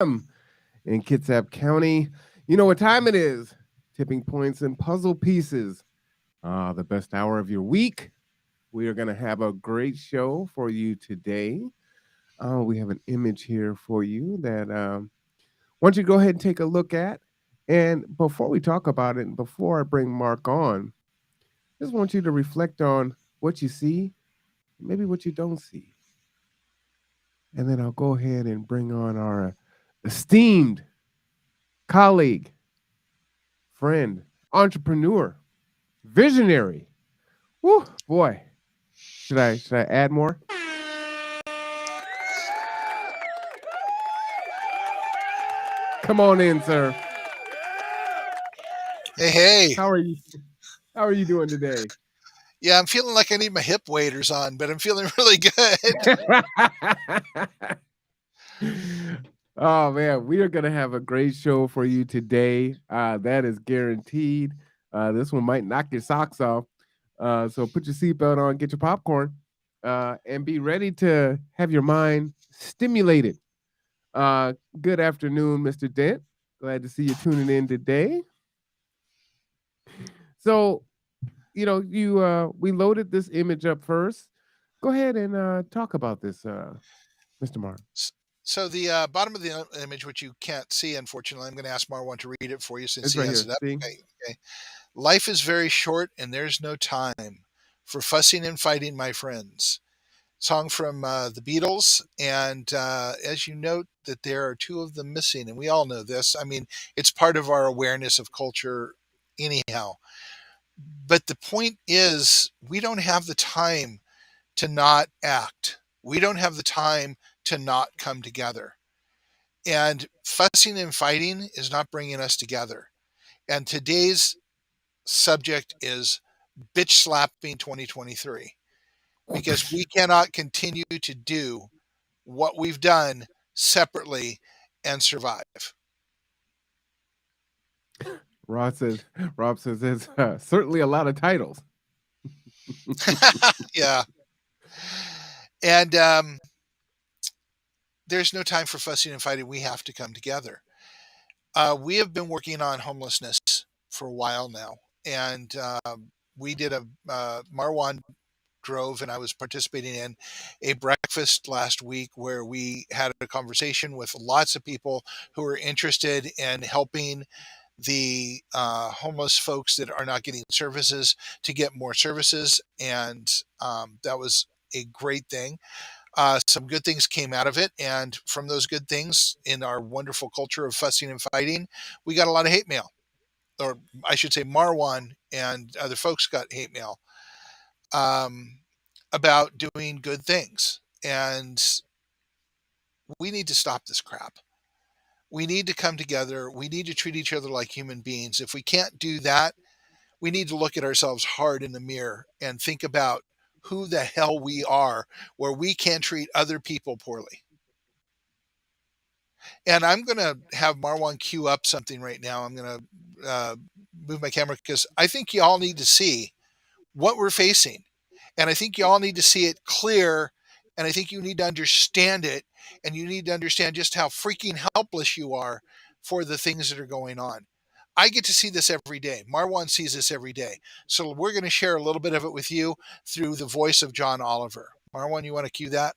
in Kitsap County. You know what time it is? Tipping points and puzzle pieces. The best hour of your week. We are going to have a great show for you today. We have an image here for you that I want you to go ahead and take a look at. And before we talk about it, and before I bring Mark on, just want you to reflect on what you see, maybe what you don't see. And then I'll go ahead and bring on our esteemed colleague, friend, entrepreneur, visionary. Woo, boy. Should I add more? Come on in, sir. Hey, hey. How are you? How are you doing today? Yeah, I'm feeling like I need my hip waders on, but I'm feeling really good. Oh man, we are gonna have a great show for you today. That is guaranteed. This one might knock your socks off. So put your seatbelt on, get your popcorn, and be ready to have your mind stimulated. Good afternoon, Mr. Dent. Glad to see you tuning in today. So, you we loaded this image up first. Go ahead and talk about this, Mr. Mark. So the bottom of the image, which you can't see, unfortunately, I'm going to ask Marwan to read it for you since It's he right has here. it up. See? Okay, okay. Life is very short, and there's no time for fussing and fighting, my friends. Song from the Beatles, and as you note that there are two of them missing, and we all know this. I mean, it's part of our awareness of culture, anyhow. But the point is, we don't have the time to not act. We don't have the time to not come together. And fussing and fighting is not bringing us together. And today's subject is bitch slapping 2023 because we cannot continue to do what we've done separately and survive. Rob says, Rob says it's certainly a lot of titles. Yeah. And there's no time for fussing and fighting. We have to come together. We have been working on homelessness for a while now. And we did Marwan drove and I was participating in a breakfast last week where we had a conversation with lots of people who are interested in helping the homeless folks that are not getting services to get more services. And that was a great thing. Some good things came out of it. And from those good things in our wonderful culture of fussing and fighting, we got a lot of hate mail. Or I should say, Marwan and other folks got hate mail um, about doing good things. And we need to stop this crap. We need to come together. We need to treat each other like human beings. If we can't do that, we need to look at ourselves hard in the mirror and think about who the hell we are, where we can treat other people poorly. And I'm going to have Marwan queue up something right now. I'm going to move my camera because I think you all need to see what we're facing. And I think you all need to see it clear. And I think you need to understand it. And you need to understand just how freaking helpless you are for the things that are going on. I get to see this every day. Marwan sees this every day. So we're going to share a little bit of it with you through the voice of John Oliver. Marwan, you want to cue that?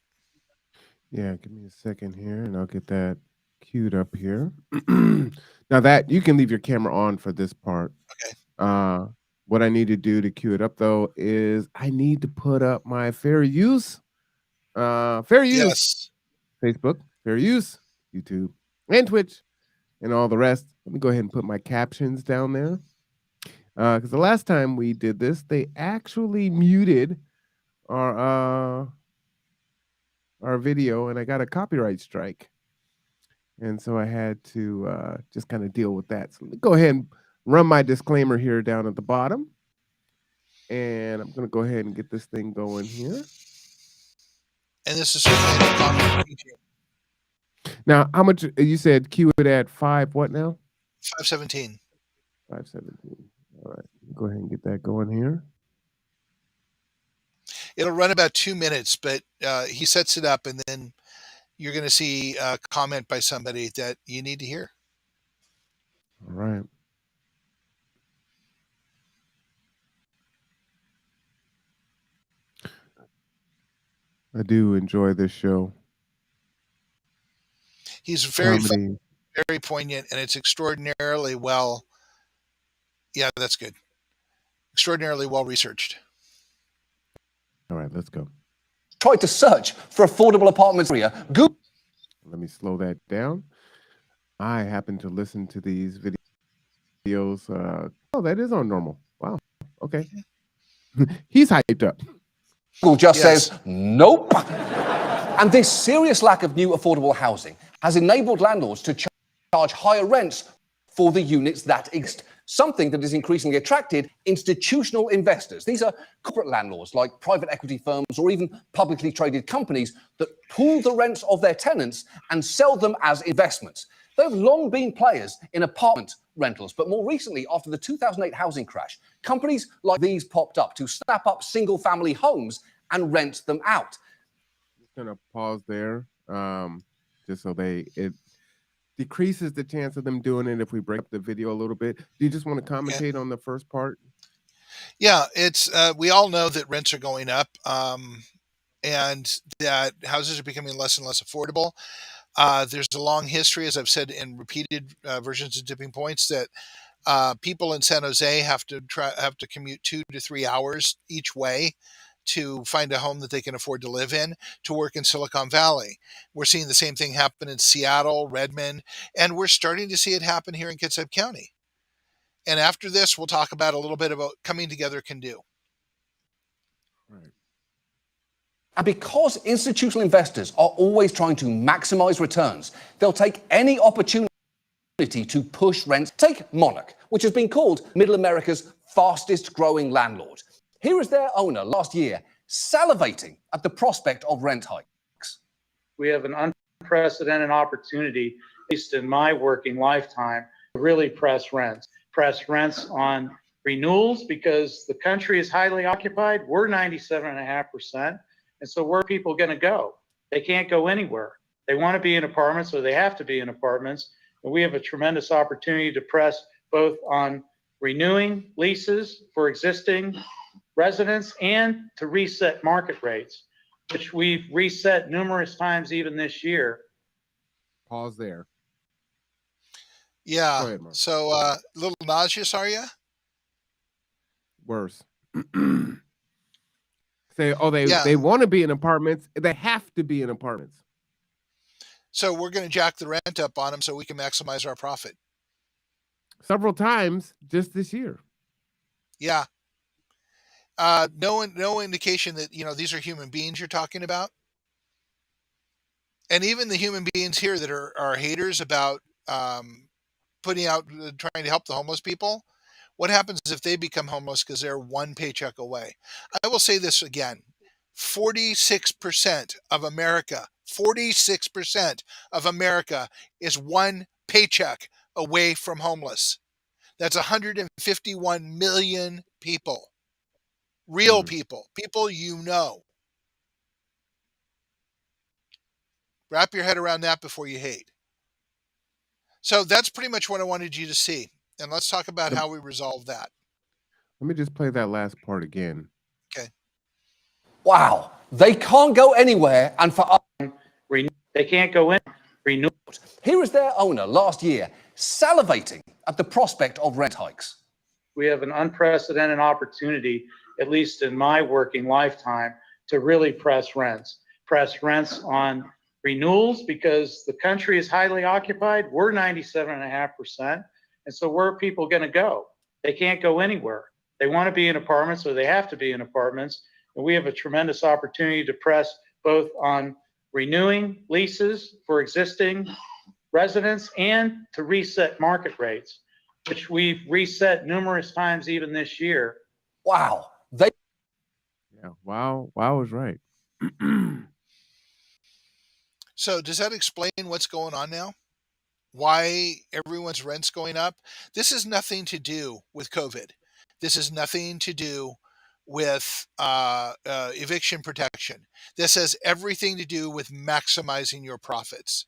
Yeah, give me a second here and I'll get that queued up here. Now that you can leave your camera on for this part. Okay. Uh what I need to do to queue it up though is I need to put up my fair use Yes. Facebook, fair use, YouTube, and Twitch, and all the rest. Let me go ahead and put my captions down there. Because the last time we did this, they actually muted our uh our video and I got a copyright strike. And so I had to just kind of deal with that. So let me go ahead and run my disclaimer here down at the bottom. And I'm going to go ahead and get this thing going here. And this is certainly no comment on teaching. Now, how much you said queue it at five? What now? 517. 517. All right. Go ahead and get that going here. It'll run about 2 minutes, but he sets it up and then you're going to see a comment by somebody that you need to hear. All right. I do enjoy this show. He's very fun, Comedy. very poignant, and it's extraordinarily well. Yeah, that's good. Extraordinarily well researched. All right, let's go. Tried to search for affordable apartments area. Google. Let me slow that down. I happen to listen to these videos. Oh, that is on normal. Wow. Okay. He's hyped up. Google just Yes. says nope. And this serious lack of new affordable housing has enabled landlords to charge higher rents for the units that exist, something that has increasingly attracted institutional investors. These are corporate landlords like private equity firms or even publicly traded companies that pool the rents of their tenants and sell them as investments. They've long been players in apartment rentals, but more recently, after the 2008 housing crash, companies like these popped up to snap up single-family homes and rent them out. Just gonna pause there, just so it decreases the chance of them doing it if we break up the video a little bit. Do you just want to commentate on the first part? Yeah, it's we all know that rents are going up, and that houses are becoming less and less affordable. There's a long history, as I've said in repeated versions of Tipping Points, that people in San Jose have to commute 2 to 3 hours each way to find a home that they can afford to live in to work in Silicon Valley. We're seeing the same thing happen in Seattle, Redmond, and we're starting to see it happen here in Kitsap County. And after this, we'll talk about a little bit about coming together can do. Right. And because institutional investors are always trying to maximize returns, they'll take any opportunity to push rents. Take Monarch, which has been called Middle America's fastest growing landlord. Here is their owner last year salivating at the prospect of rent hikes. We have an unprecedented opportunity, at least in my working lifetime, to really press rents. Press rents on renewals because the country is highly occupied. We're 97.5%. And so where are people going to go? They can't go anywhere. They want to be in apartments, or they have to be in apartments. And we have a tremendous opportunity to press both on renewing leases for existing residents and to reset market rates, which we've reset numerous times even this year. Pause there. Yeah. Go ahead, Mark. So a little nauseous, are you? Worse. Say, Yeah. they want to be in apartments. They have to be in apartments. So we're going to jack the rent up on them so we can maximize our profit. Several times just this year. Yeah. No indication that, these are human beings you're talking about. And even the human beings here that are haters about putting out, trying to help the homeless people. What happens if they become homeless because they're one paycheck away? I will say this again. 46% of America, 46% of America is one paycheck away from homeless. That's 151 million people. Real people you know. Wrap your head around that before you hate. So that's pretty much what I wanted you to see. And let's talk about how we resolve that. Let me just play that last part again. Okay. Wow, they can't go anywhere, and for us, they can't go in. Renew. Here is their owner last year salivating at the prospect of rent hikes. We have an unprecedented opportunity, at least in my working lifetime, to really press rents. Press rents on renewals because the country is highly occupied. We're 97.5%. And so where are people going to go? They can't go anywhere. They want to be in apartments, or they have to be in apartments. And we have a tremendous opportunity to press both on renewing leases for existing residents and to reset market rates, which we've reset numerous times even this year. Wow. Yeah. Wow is right. So does that explain what's going on now? Why everyone's rent's going up? This has nothing to do with COVID. This has nothing to do with eviction protection. This has everything to do with maximizing your profits.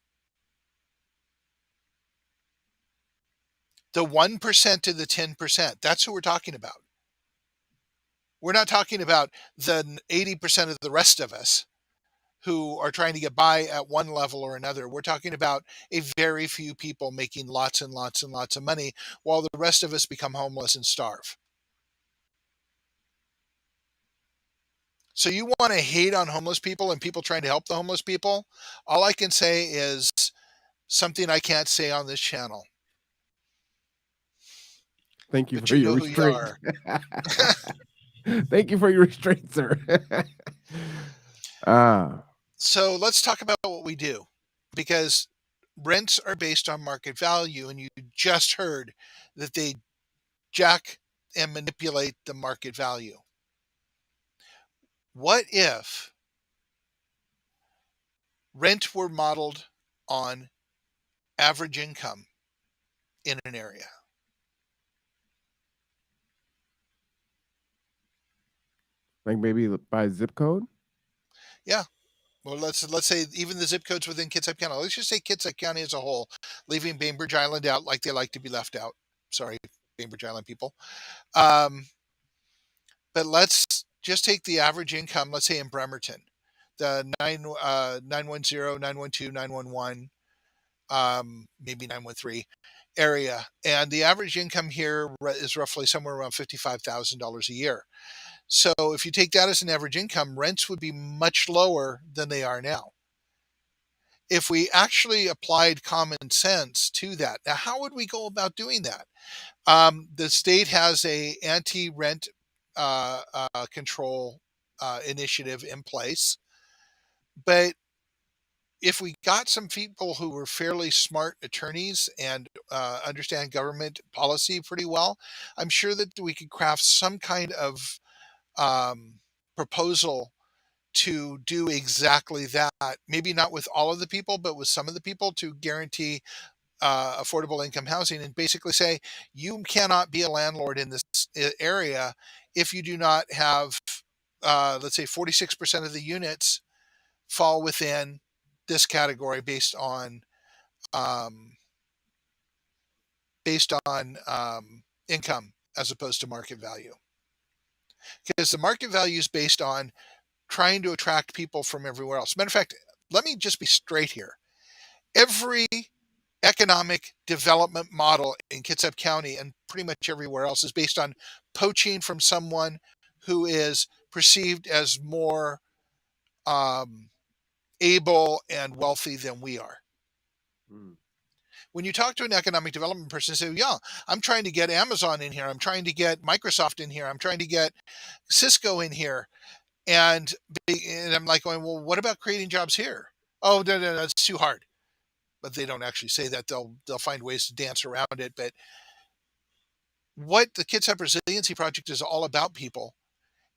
The 1% to the 10%, that's who we're talking about. We're not talking about the 80% of the rest of us who are trying to get by at one level or another. We're talking about a very few people making lots and lots and lots of money while the rest of us become homeless and starve. So you want to hate on homeless people and people trying to help the homeless people? All I can say is something I can't say on this channel. Thank you But for you your know who you restraint. are. Thank you for your restraint, sir. So let's talk about what we do, because rents are based on market value, and you just heard that they jack and manipulate the market value. What if rent were modeled on average income in an area? Like maybe by zip code? Yeah. Well, let's say even the zip codes within Kitsap County. Let's just say Kitsap County as a whole, leaving Bainbridge Island out like they like to be left out. Sorry, Bainbridge Island people. But let's just take the average income, let's say in Bremerton, the 910, 912, 911, maybe 913 area. And the average income here is roughly somewhere around $55,000 a year. So if you take that as an average income, rents would be much lower than they are now. If we actually applied common sense to that, now how would we go about doing that? The state has a anti-rent control initiative in place, but if we got some people who were fairly smart attorneys and understand government policy pretty well, I'm sure that we could craft some kind of proposal to do exactly that. Maybe not with all of the people, but with some of the people, to guarantee affordable income housing, and basically say you cannot be a landlord in this area if you do not have, let's say, 46% of the units fall within this category based on um, income as opposed to market value. Because the market value is based on trying to attract people from everywhere else. Matter of fact, let me just be straight here. Every economic development model in Kitsap County and pretty much everywhere else is based on poaching from someone who is perceived as more able and wealthy than we are. When you talk to an economic development person, say, yeah, I'm trying to get Amazon in here. I'm trying to get Microsoft in here. I'm trying to get Cisco in here. And I'm like going, well, what about creating jobs here? Oh, no, it's too hard. But they don't actually say that. They'll find ways to dance around it. But what the Kitsap Resiliency Project is all about, people,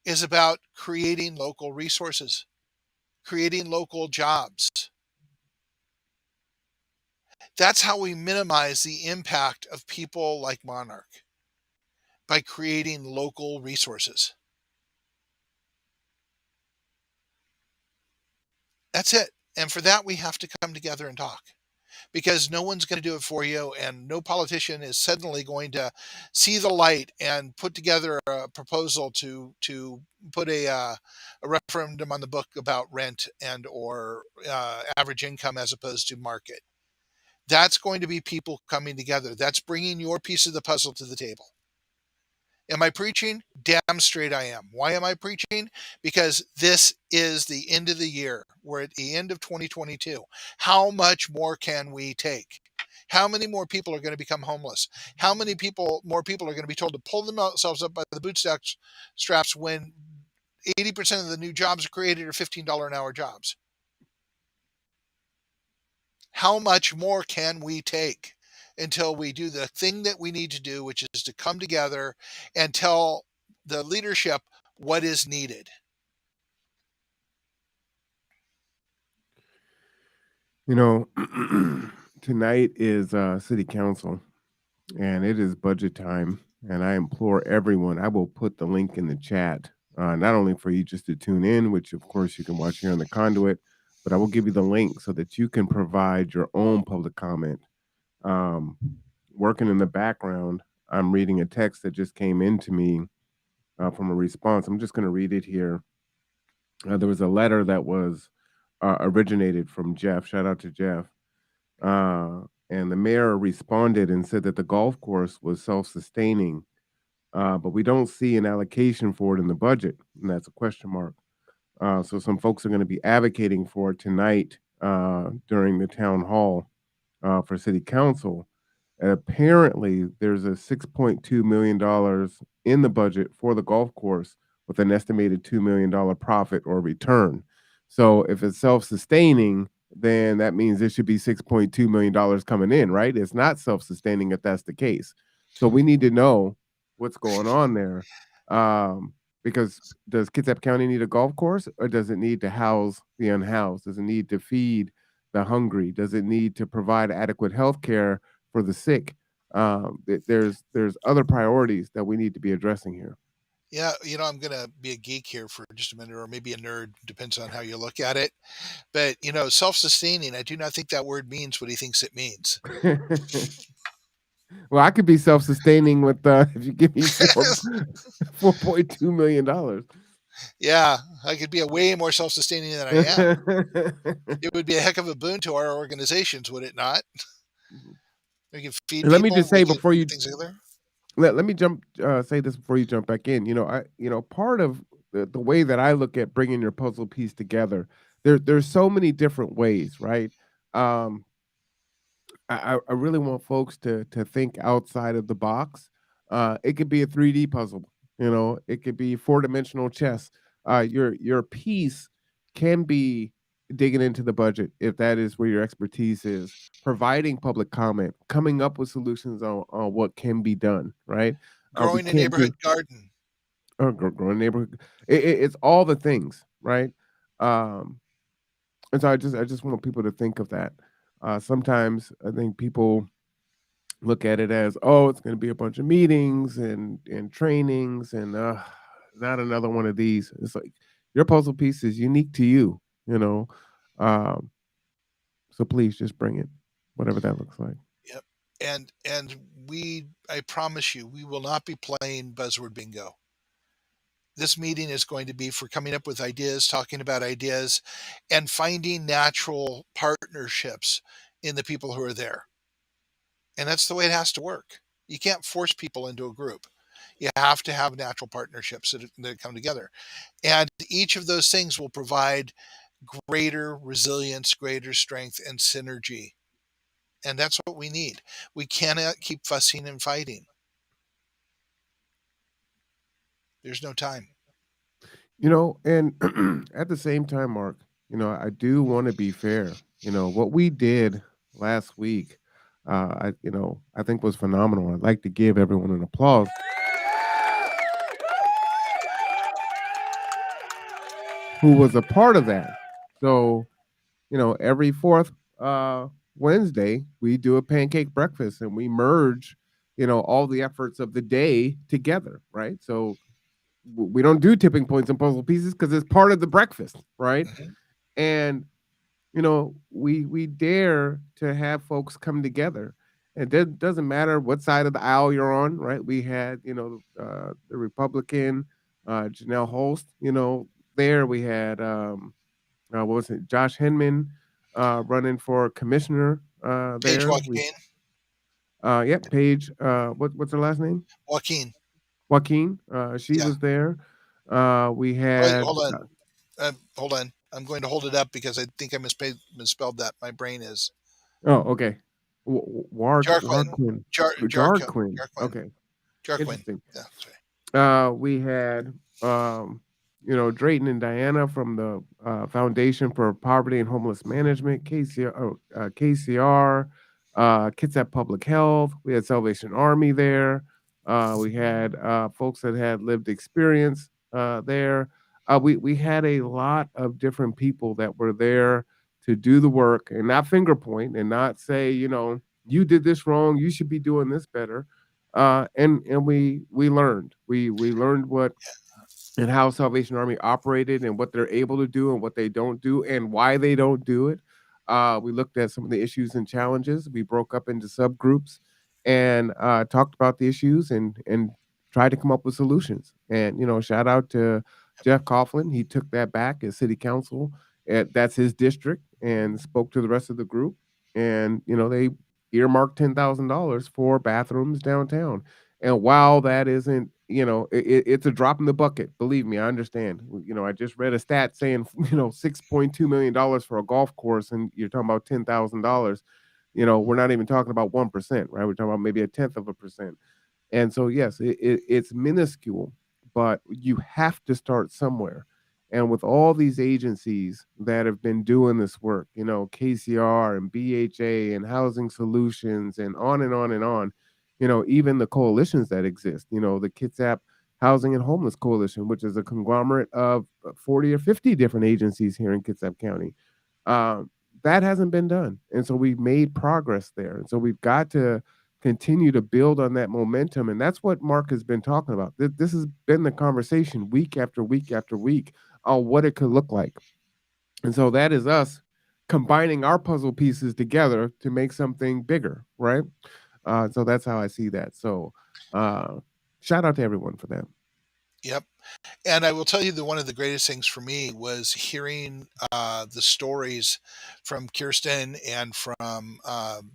is about creating local resources, creating local jobs. That's how we minimize the impact of people like Monarch, by creating local resources. That's it. And for that, we have to come together and talk, because no one's going to do it for you, and no politician is suddenly going to see the light and put together a proposal to put a referendum on the book about rent and or average income as opposed to market. That's going to be people coming together. That's bringing your piece of the puzzle to the table. Am I preaching? Damn straight I am. Why am I preaching? Because this is the end of the year. We're at the end of 2022. How much more can we take? How many more people are going to become homeless? How many more people are going to be told to pull themselves up by the bootstraps when 80% of the new jobs created are $15 an hour jobs? How much more can we take until we do the thing that we need to do, which is to come together and tell the leadership what is needed? You know, tonight is city council, and it is budget time. And I implore everyone, I will put the link in the chat not only for you just to tune in, which of course you can watch here on the conduit, but I will give you the link so that you can provide your own public comment. Um, Working in the background, I'm reading a text that just came into me from a response. I'm just going to read it here. There was a letter that was originated from Jeff. Shout out to Jeff. And the mayor responded and said that the golf course was self sustaining, but we don't see an allocation for it in the budget. And that's a question mark. So some folks are going to be advocating for it tonight during the town hall for city council. Apparently, there's a $6.2 million in the budget for the golf course with an estimated $2 million profit or return. So if it's self-sustaining, then that means there should be $6.2 million coming in, right? It's not self-sustaining if that's the case. So we need to know what's going on there. Because does Kitsap County need a golf course, or does it need to house the unhoused? Does it need to feed the hungry? Does it need to provide adequate health care for the sick? There's other priorities that we need to be addressing here. Yeah, I'm going to be a geek here for just a minute, or maybe a nerd, depends on how you look at it. But, self-sustaining, I do not think that word means what he thinks it means. Well, I could be self-sustaining with if you give me $4.2 million. Yeah, I could be a way more self-sustaining than I am. It would be a heck of a boon to our organizations, would it not? We can feed Let me people. just say We can before you put things together. let me say this before you jump back in. Part of the way that I look at bringing your puzzle piece together, there's so many different ways, right? Um, I really want folks to think outside of the box. It could be a 3D puzzle, it could be four-dimensional chess. Your piece can be digging into the budget if that is where your expertise is, providing public comment, coming up with solutions on what can be done, right? We Growing a can't do neighborhood garden. growing neighborhood. It's all the things, right? Um, and so I just want people to think of that. Sometimes I think people look at it as, oh, it's going to be a bunch of meetings and trainings and not another one of these. It's like your puzzle piece is unique to you, you know. Um, so please just bring it, whatever that looks like. Yep. And I promise you, we will not be playing buzzword bingo. This meeting is going to be for coming up with ideas, talking about ideas, and finding natural partnerships in the people who are there. And that's the way it has to work. You can't force people into a group. You have to have natural partnerships that come together. And each of those things will provide greater resilience, greater strength, and synergy. And that's what we need. We cannot keep fussing and fighting. There's no time. And at the same time, Mark, I do want to be fair. What we did last week, I think was phenomenal. I'd like to give everyone an applause who was a part of that. So, every fourth Wednesday, we do a pancake breakfast and we merge, all the efforts of the day together, right? So we don't do tipping points and puzzle pieces because it's part of the breakfast, right? Mhm. And we dare to have folks come together. It doesn't matter what side of the aisle you're on, right? We had, the Republican, Janelle Holst, there. We had, what was it, Josh Hinman running for commissioner Paige there. Joaquin. Yep, Paige, what's her last name? Joaquin. Joaquin. She Yeah. was there. We Wait, had, hold on. Hold on. I'm going to hold it up because I think I misspelled that. My brain is oh, okay. Jarquin. Warquin. Jarquin. Jarquin. Okay. Jarquin. Interesting. Yeah, that's right. We had, Drayton and Diana from the Foundation for Poverty and Homeless Management, KCR, Kitsap Public Health. We had Salvation Army there. We had folks that had lived experience there. We had a lot of different people that were there to do the work and not finger point and not say, you did this wrong, you should be doing this better. And we learned. We learned what and how Salvation Army operated and what they're able to do and what they don't do and why they don't do it. We looked at some of the issues and challenges. We broke up into subgroups and talked about the issues and tried to come up with solutions. And shout out to Jeff Coughlin. He took that back as city council. That's his district, and spoke to the rest of the group. And they earmarked $10,000 for bathrooms downtown. And while that isn't, it's a drop in the bucket. Believe me, I understand. I just read a stat saying, $6.2 million for a golf course, and you're talking about $10,000. We're not even talking about 1%, right? We're talking about maybe a tenth of a percent. And so, yes, it's minuscule, but you have to start somewhere. And with all these agencies that have been doing this work, KCR and BHA and Housing Solutions and on and on and on, even the coalitions that exist, the Kitsap Housing and Homeless Coalition, which is a conglomerate of 40 or 50 different agencies here in Kitsap County. That hasn't been done. And so we've made progress there. And so we've got to continue to build on that momentum. And that's what Mark has been talking about. This has been the conversation week after week after week on what it could look like. And so that is us combining our puzzle pieces together to make something bigger, right? So that's how I see that. So shout out to everyone for that. Yep. And I will tell you that one of the greatest things for me was hearing the stories from Kirsten and from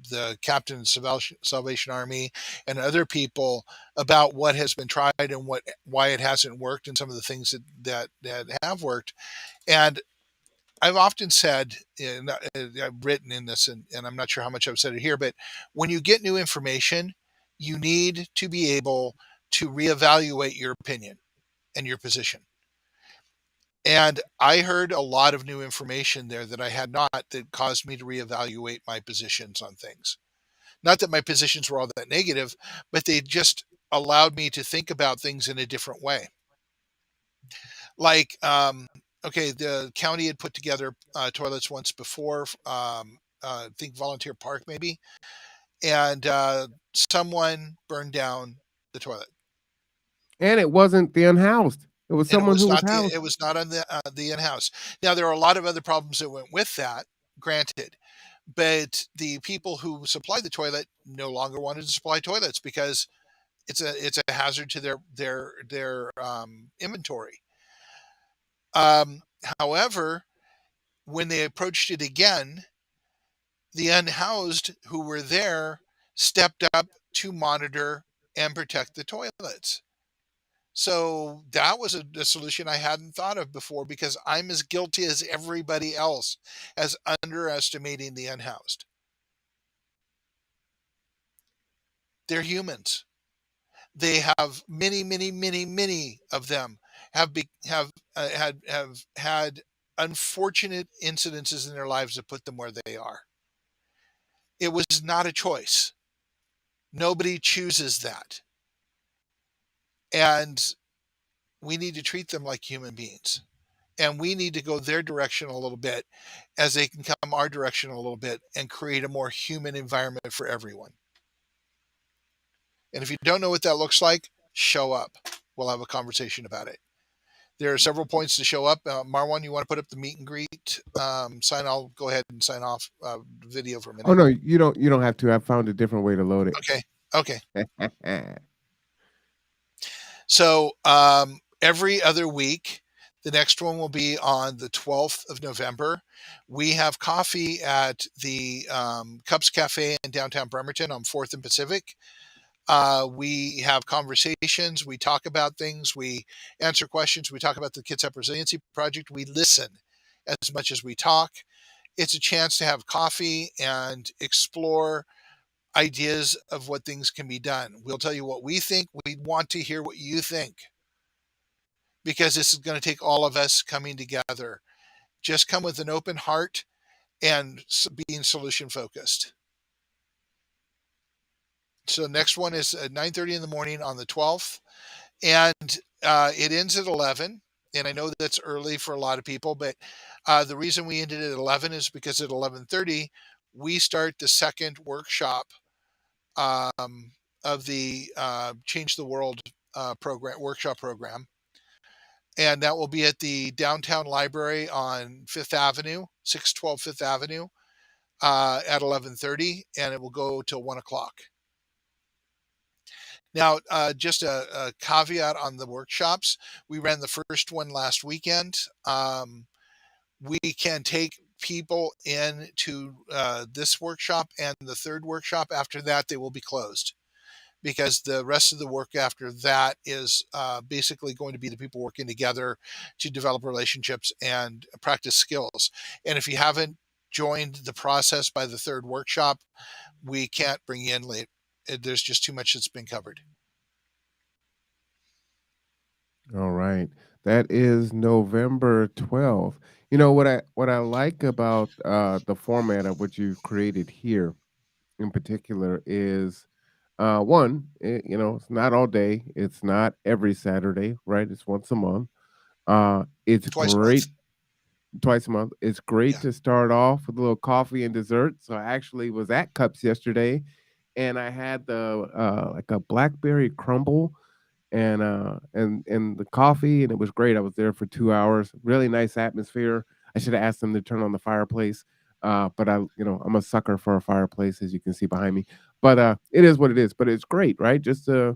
the captain of Salvation Army and other people about what has been tried and why it hasn't worked, and some of the things that have worked. And I've often said, and I've written in this, and I'm not sure how much I've said it here, but when you get new information, you need to be able to reevaluate your opinion and your position. And I heard a lot of new information there that I had not, that caused me to reevaluate my positions on things. Not that my positions were all that negative, but they just allowed me to think about things in a different way. Like, okay, the county had put together toilets once before, I think Volunteer Park maybe, and someone burned down the toilet. And it wasn't the unhoused. It was And someone who was it housed. was not on the in-house. Now there are a lot of other problems that went with that, granted, but the people who supplied the toilet no longer wanted to supply toilets because it's a hazard to their inventory. However, when they approached it again, the unhoused who were there stepped up to monitor and protect the toilets. So that was a solution I hadn't thought of before, because I'm as guilty as everybody else as underestimating the unhoused. They're humans. They have many, many, many, many of them have had unfortunate incidences in their lives that put them where they are. It was not a choice. Nobody chooses that. And we need to treat them like human beings. And we need to go their direction a little bit as they can come our direction a little bit, and create a more human environment for everyone. And if you don't know what that looks like, show up. We'll have a conversation about it. There are several points to show up. Marwan, you want to put up the meet and greet sign? I'll go ahead and sign off video for a minute. Oh no, you don't have to. I found a different way to load it. Okay. So every other week, the next one will be on the 12th of November. We have coffee at the Cups Cafe in downtown Bremerton on 4th and Pacific. We have conversations. We talk about things. We answer questions. We talk about the Kitsap Resiliency Project. We listen as much as we talk. It's a chance to have coffee and explore ideas of what things can be done. We'll tell you what we think. We want to hear what you think, because this is going to take all of us coming together. Just come with an open heart and being solution focused. So the next one is at 9:30 in the morning on the 12th, and it ends at 11. And I know that's early for a lot of people, but the reason we ended at 11 is because at 11:30 we start the second workshop of the Change the World workshop program. and that will be at the downtown library on Fifth Avenue, 612 Fifth Avenue, at 11:30, and it will go till 1 o'clock. Now, just a caveat on the workshops. We ran the first one last weekend. We can take people into this workshop and the third workshop. After that, they will be closed because the rest of the work after that is basically going to be the people working together to develop relationships and practice skills. And if you haven't joined the process by the third workshop, we can't bring you in late. There's just too much that's been covered. All right. That is November 12th. You know what I like about the format of what you've created here in particular is one, it's not all day. It's not every Saturday, right? It's once a month. It's Twice a month. great twice a month. It's great Yeah. to start off with a little coffee and dessert. So I actually was at Cups yesterday and I had the like a blackberry crumble and the coffee, and it was great. I was there for 2 hours. Really nice atmosphere. I should have asked them to turn on the fireplace, but I'm a sucker for a fireplace, as you can see behind me. But it is what it is. But it's great, right? Just you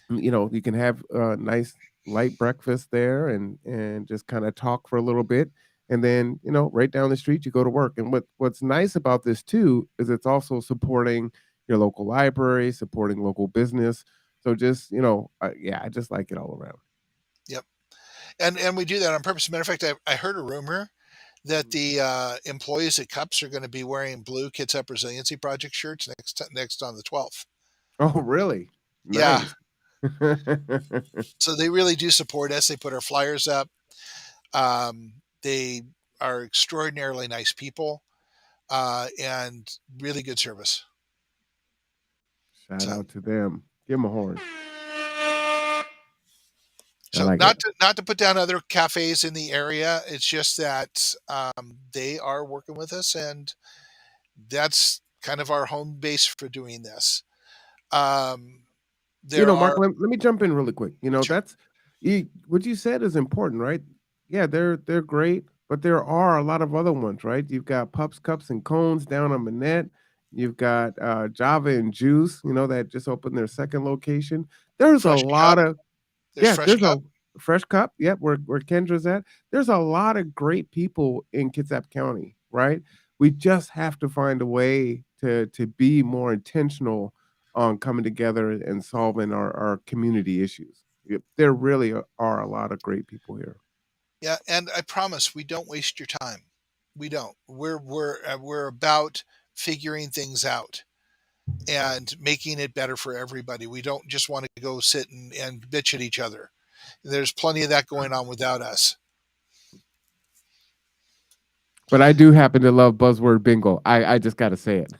can have a nice light breakfast there and just kind of talk for a little bit, and then right down the street you go to work. And what's nice about this too is it's also supporting your local library, supporting local business. So just yeah, I just like it all around. Yep. And we do that on purpose. As a matter of fact, I heard a rumor that Mhm. the employees at Cups are going to be wearing blue Kids Up Resiliency Project shirts next on the 12th. Oh, really? Yeah. Nice. So they really do support us. They put our flyers up. They are extraordinarily nice people and really good service. Shout So, out to them. Give them a horn. I so like it. not to put down other cafes in the area. It's just that they are working with us, and that's kind of our home base for doing this. Um, there Mark, are let me jump in really quick. sure, What you said is important, right? Yeah, they're great, but there are a lot of other ones, right? You've got Pups, Cups, and Cones down on Manette. You've got Java and Juice, that just opened their second location. There's a Fresh Cup. lot of There's Yeah, Fresh there's a Cup. Fresh Cup. Yep, where Kendra's at. There's a lot of great people in Kitsap County, right? We just have to find a way to be more intentional on coming together and solving our community issues. Yep, there really are a lot of great people here. Yeah, and I promise we don't waste your time. We don't. We're about figuring things out and making it better for everybody. We don't just want to go sit and bitch at each other. There's plenty of that going on without us. But I do happen to love buzzword bingo. I just got to say it.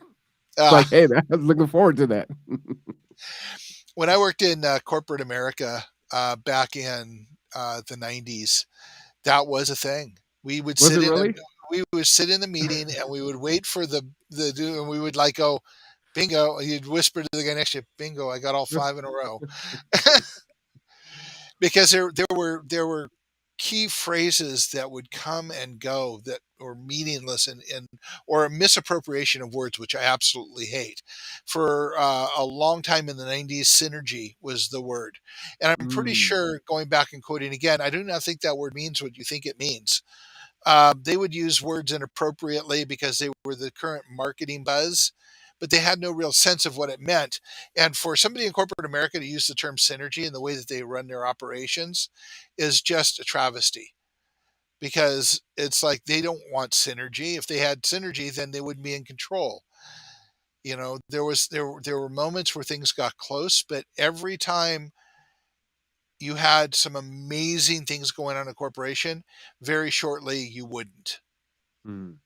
It's Uh, like, hey, I was looking forward to that. when I worked in corporate America back in the 90s, that was a thing. We would Was it sit in a really? we would sit in the meeting and we would wait for the do and we would like go bingo. You'd whisper to the guy next to you, bingo, I got all five in a row. Because there were key phrases that would come and go that were meaningless and or a misappropriation of words, which I absolutely hate. For a long time in the 90s, synergy was the word, and I'm pretty Mm, sure, going back and quoting again, I do not think that word means what you think it means. They would use words inappropriately because they were the current marketing buzz, but they had no real sense of what it meant. And for somebody in corporate America to use the term synergy in the way that they run their operations is just a travesty, because it's like they don't want synergy. If they had synergy, then they would be in control. There were moments where things got close, but every time you had some amazing things going on in a corporation, very shortly you wouldn't. mm.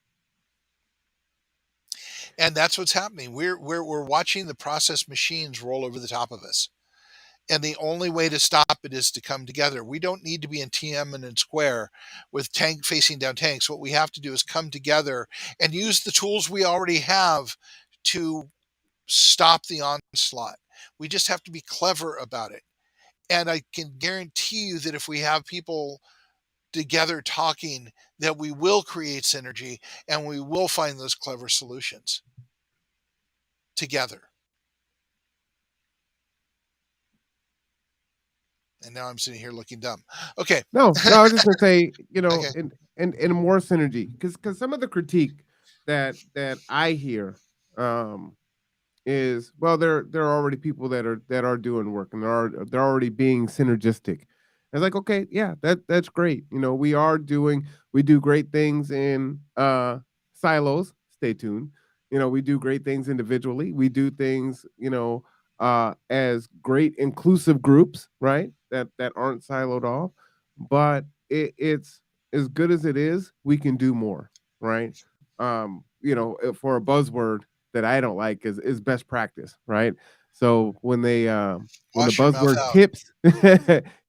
And that's what's happening. We're watching the process machines roll over the top of us. And the only way to stop it is to come together. We don't need to be in Tiananmen Square with tank facing down tanks. What we have to do is come together and use the tools we already have to stop the onslaught. We just have to be clever about it. And I can guarantee you that if we have people together talking, that we will create synergy and we will find those clever solutions together. And now I'm sitting here looking dumb. Okay. No, no, I was just gonna say, Okay. and more synergy, because some of the critique that I hear, um, is, well, there are already people that are doing work, and they're already being synergistic. It's like, okay, yeah, that's great. We do great things in silos. Stay tuned. We do great things individually. We do things, as great inclusive groups, right? That aren't siloed off. But it's as good as it is, we can do more, right? For a buzzword that I don't like is best practice, right? So when the Wash your mouth buzzword out.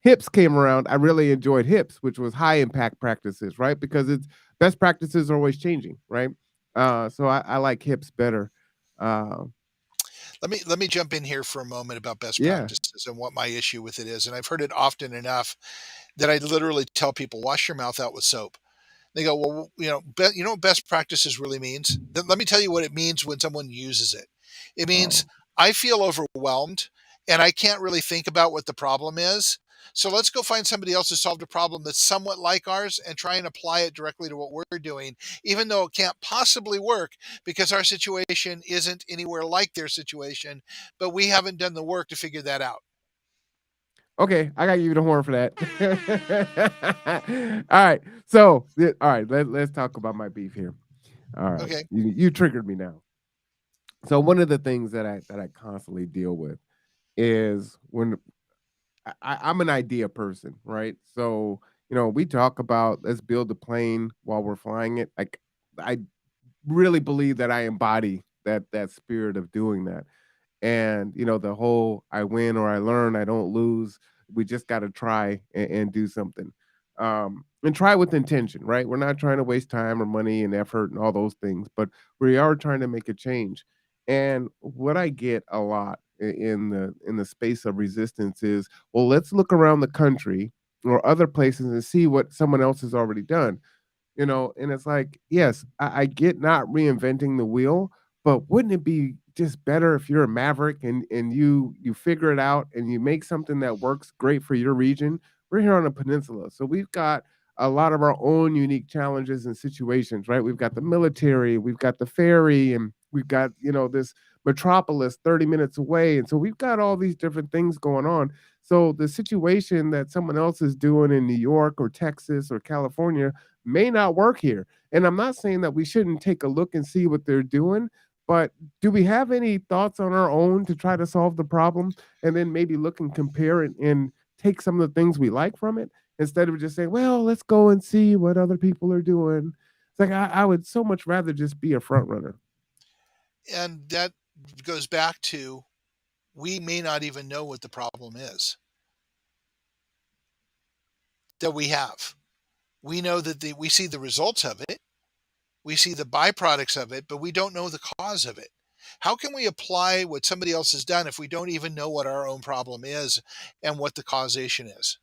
hips came around, I really enjoyed hips, which was high impact practices, right? Because it's best practices are always changing, right? So I like hips better. Uh, Let me jump in here for a moment about best yeah. practices and what my issue with it is. And I've heard it often enough that I literally tell people, wash your mouth out with soap. They go, well, what best practices really means? Let me tell you what it means when someone uses it. It means Oh, I feel overwhelmed and I can't really think about what the problem is. So let's go find somebody else who solved a problem that's somewhat like ours and try and apply it directly to what we're doing, even though it can't possibly work because our situation isn't anywhere like their situation, but we haven't done the work to figure that out. okay, I gotta give you the horn for that. All right. So, all right, let's talk about my beef here. All right. Okay. You triggered me now. So one of the things that I constantly deal with is when I'm an idea person, right? So, we talk about let's build a plane while we're flying it. Like, I really believe that I embody that spirit of doing that. And the whole I win or I learn, I don't lose. We just got to try and do something, and try with intention, right? We're not trying to waste time or money and effort and all those things, but we are trying to make a change. And what I get a lot in the space of resistance is, well, let's look around the country or other places and see what someone else has already done. And it's like, yes, I get not reinventing the wheel, but wouldn't it be just better if you're a maverick and you figure it out and you make something that works great for your region? We're here on a peninsula, so we've got a lot of our own unique challenges and situations, right? We've got the military, we've got the ferry, and we've got, this metropolis 30 minutes away. And so we've got all these different things going on. So the situation that someone else is doing in New York or Texas or California may not work here. And I'm not saying that we shouldn't take a look and see what they're doing, but do we have any thoughts on our own to try to solve the problem and then maybe look and compare it and take some of the things we like from it instead of just saying, well, let's go and see what other people are doing? It's like I would so much rather just be a front runner. And that goes back to we may not even know what the problem is that we have. We know that we see the results of it, we see the byproducts of it, but we don't know the cause of it. How can we apply what somebody else has done if we don't even know what our own problem is and what the causation is?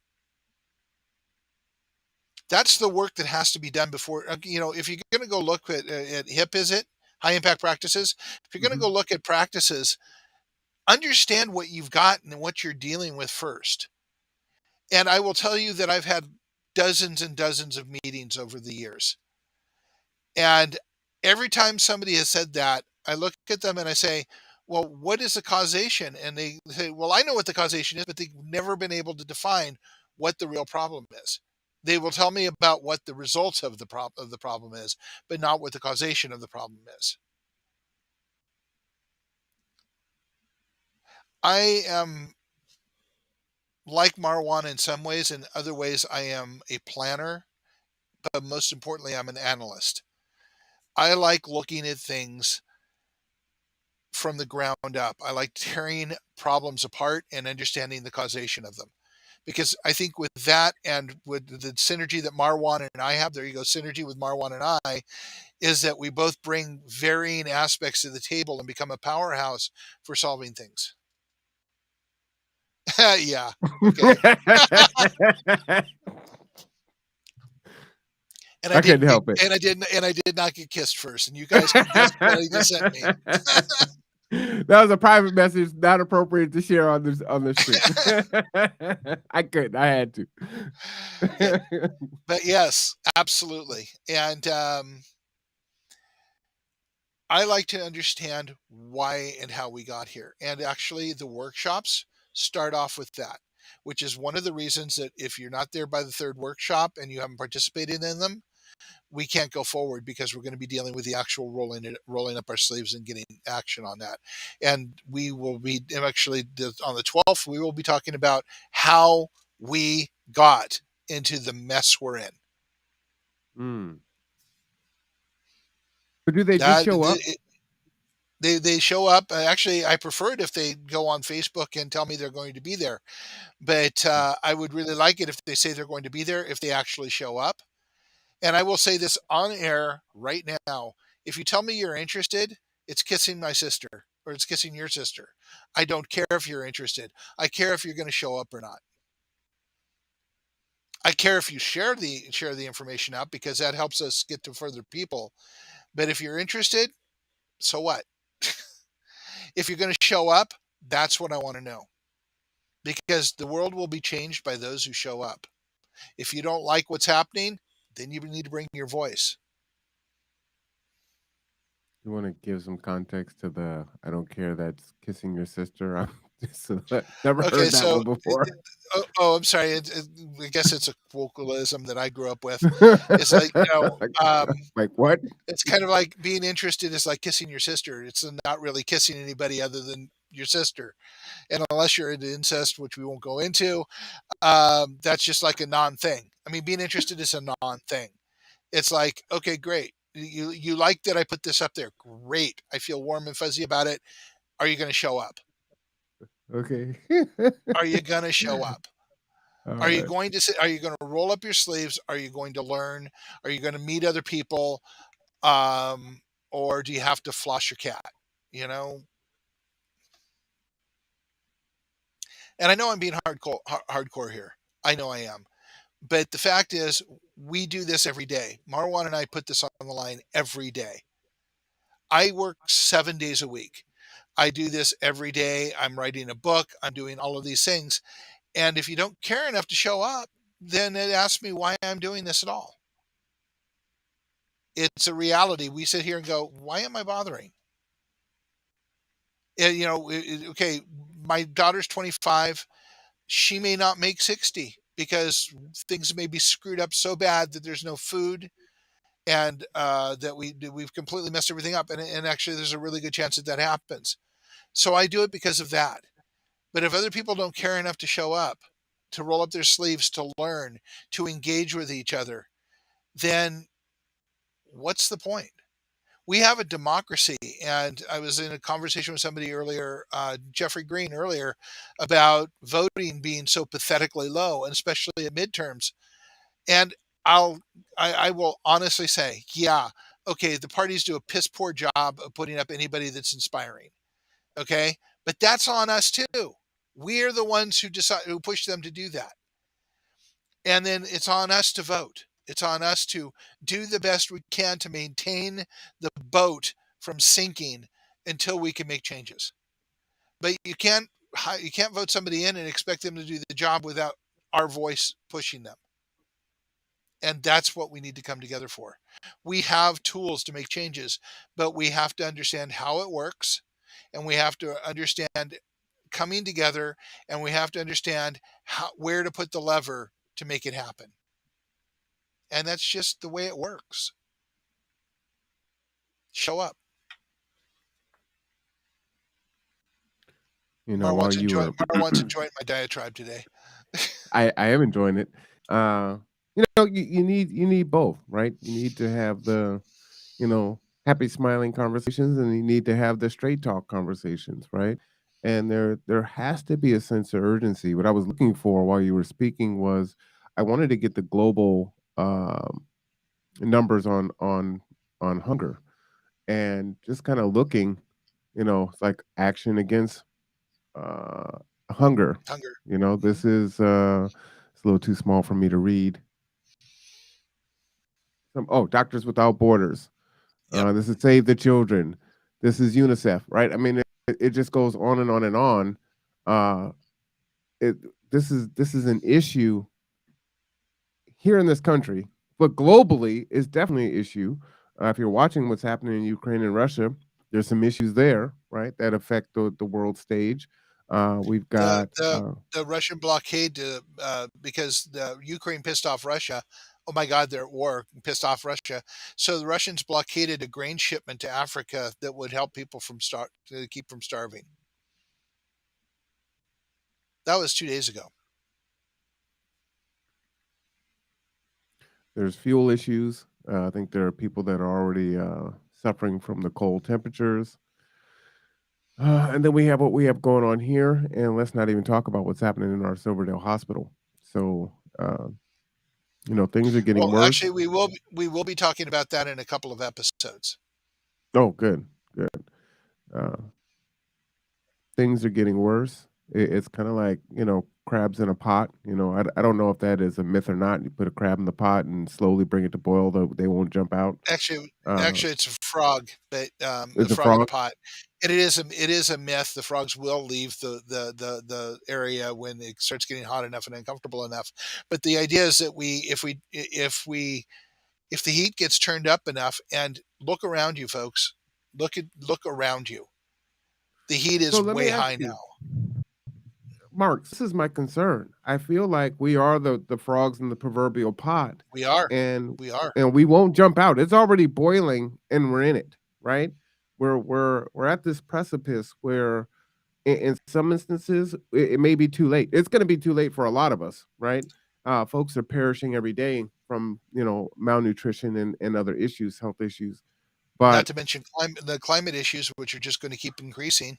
That's the work that has to be done before, if you're going to go look at HIP, is it high impact practices? If you're going to Mhm. go look at practices, understand what you've got and what you're dealing with first. And I will tell you that I've had dozens and dozens of meetings over the years. And every time somebody has said that, I look at them and I say, well, what is the causation? And they say, well, I know what the causation is, but they've never been able to define what the real problem is. They will tell me about what the results of the problem is, but not what the causation of the problem is. I am like Marwan in some ways, in other ways, I am a planner, but most importantly, I'm an analyst. I like looking at things from the ground up. I like tearing problems apart and understanding the causation of them. Because I think with that and with the synergy that Marwan and I have, there you go, synergy with Marwan and I, is that we both bring varying aspects to the table and become a powerhouse for solving things. Yeah. Okay. And I I couldn't didn't get, help it. and I did not get kissed first. And you guys can guess what he just sent me. That was a private message, not appropriate to share on the stream. I couldn't. I had to. Yeah, but yes, absolutely. And I like to understand why and how we got here. And actually, the workshops start off with that, which is one of the reasons that if you're not there by the third workshop and you haven't participated in them, we can't go forward because we're going to be dealing with the actual rolling up our sleeves and getting action on that. And we will be actually on the 12th, we will be talking about how we got into the mess we're in. Mm. But do they just That show up? they show up. Actually, I prefer it if they go on Facebook and tell me they're going to be there. But I would really like it if they say they're going to be there, if they actually show up. And I will say this on air right now. If you tell me you're interested, it's kissing my sister or it's kissing your sister. I don't care if you're interested. I care if you're going to show up or not. I care if you share the information out because that helps us get to further people. But if you're interested, so what? If you're going to show up, that's what I want to know. Because the world will be changed by those who show up. If you don't like what's happening, then you need to bring your voice. You want to give some context to the "I don't care" that's kissing your sister? Never Okay, heard that so one before. I'm sorry. I guess it's a colloquialism that I grew up with. It's like like, like what? it's kind of like being interested is like kissing your sister. It's not really kissing anybody other than your sister, and unless you're into incest, which we won't go into, that's just like a non-thing. I mean, being interested is a non-thing. It's like, okay, great. You like that I put this up there? Great. I feel warm and fuzzy about it. Are you going to show up? Okay. Are you going to show up? All Are you right. going to sit? Are you going to roll up your sleeves? Are you going to learn? Are you going to meet other people? Um, or do you have to floss your cat? You know. And I know I'm being hardcore here. I know I am. But the fact is, we do this every day. Marwan and I put this on the line every day. I work 7 days a week. I do this every day. I'm writing a book. I'm doing all of these things. And if you don't care enough to show up, then it asks me why I'm doing this at all. It's a reality. We sit here and go, why am I bothering? And, okay, my daughter's 25. She may not make 60 because things may be screwed up so bad that there's no food and that we've completely messed everything up. And actually, there's a really good chance that that happens. So I do it because of that. But if other people don't care enough to show up, to roll up their sleeves, to learn, to engage with each other, then what's the point? We have a democracy. And I was in a conversation with somebody earlier, Jeffrey Green earlier, about voting being so pathetically low, and especially at midterms. And I will honestly say, yeah, okay, the parties do a piss poor job of putting up anybody that's inspiring. Okay. But that's on us too. We're the ones who push them to do that. And then it's on us to vote. It's on us to do the best we can to maintain the boat from sinking until we can make changes. But you can't vote somebody in and expect them to do the job without our voice pushing them. And that's what we need to come together for. We have tools to make changes, but we have to understand how it works, and we have to understand coming together, and we have to understand where to put the lever to make it happen. And that's just the way it works. Show up. While you were, Marwan's enjoying my diatribe today. I am enjoying it. You need both, right? You need to have the, happy smiling conversations, and you need to have the straight talk conversations, right? And there has to be a sense of urgency. What I was looking for while you were speaking was I wanted to get the global numbers on hunger, and just kind of looking, it's like action against hunger. Hunger. This is it's a little too small for me to read. Doctors Without Borders. Yep. This is Save the Children. This is UNICEF, right? I mean, it just goes on and on and on. Uh, it this is an issue here in this country, but globally, it's definitely an issue. If you're watching what's happening in Ukraine and Russia, there's some issues there, right, that affect the world stage. We've The got the the Russian blockade because the Ukraine pissed off Russia. Oh my God, they're at war, pissed off Russia. So the Russians blockaded a grain shipment to Africa that would help people to keep from starving. That was 2 days ago. there's fuel issues. I think there are people that are already suffering from the cold temperatures. And then we have what we have going on here, and let's not even talk about what's happening in our Silverdale Hospital. So, things are getting Well, worse. actually, we will be talking about that in a couple of episodes. Oh, good, good. Uh, things are getting worse. It's kind of like crabs in a pot. I don't know if that is a myth or not. You put a crab in the pot and slowly bring it to boil, though they won't jump out. Actually, Uh, actually, it's a frog, but the it's a frog in the frog. pot. And it is a myth. The frogs will leave the area when it starts getting hot enough and uncomfortable enough. But the idea is that if the heat gets turned up enough, and look around you, folks, look around you. The heat So is let me way ask high you, now. Mark. This is my concern. I feel like we are the frogs in the proverbial pot, We are, and we are. we won't jump out. It's already boiling, and we're in it, right? We're at this precipice where in some instances it may be too late. It's going to be too late for a lot of us, right? Folks are perishing every day from malnutrition and other issues, health issues. Not But to mention the climate issues, which are just going to keep increasing.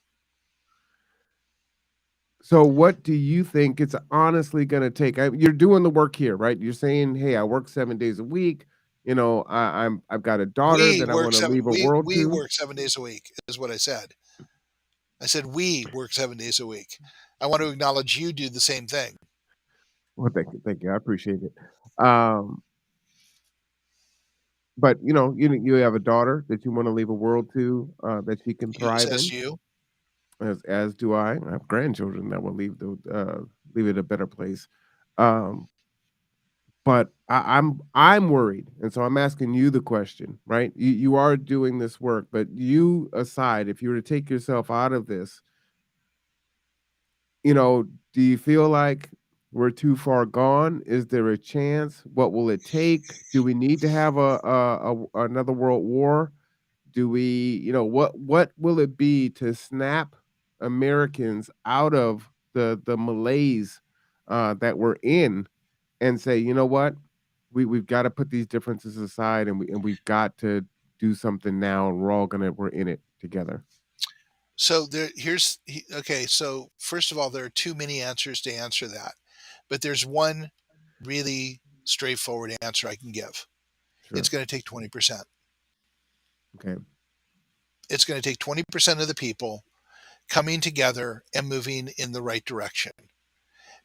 so what do you think it's honestly going to take? You're doing the work here, right? You're saying, hey, I work 7 days a week. I've got a daughter We that I work want to seven. leave a We world we to. work 7 days a week, is what I said. I said we work 7 days a week. I want to acknowledge you do the same thing. Well, thank you, I appreciate it. um but you have a daughter that you want to leave a world to, that she can Yes, thrive as in. you. As do I. I have grandchildren that will leave it a better place. Um, but I'm worried, and so I'm asking you the question, right? You are doing this work, but you aside, if you were to take yourself out of this, do you feel like we're too far gone? Is there a chance? What will it take? Do we need to have another world war? Do we, what will it be to snap Americans out of the malaise that we're in and say, you know what? We've got to put these differences aside, and we've got to do something now, and we're in it together. So okay. So first of all, there are too many answers to answer that, but there's one really straightforward answer I can give. It's Sure. going to take 20%. Okay. It's going to take 20% of the people coming together and moving in the right direction.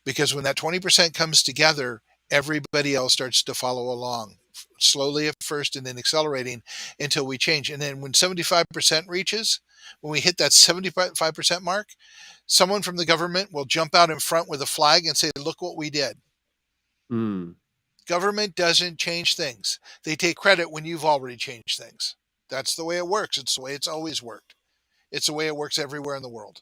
Because when that 20% comes together, everybody else starts to follow along, slowly at first and then accelerating until we change. And then when 75% reaches, when we hit that 75% mark, someone from the government will jump out in front with a flag and say, look what we did. Mm. Government doesn't change things. They take credit when you've already changed things. That's the way it works. It's the way it's always worked. It's the way it works everywhere in the world.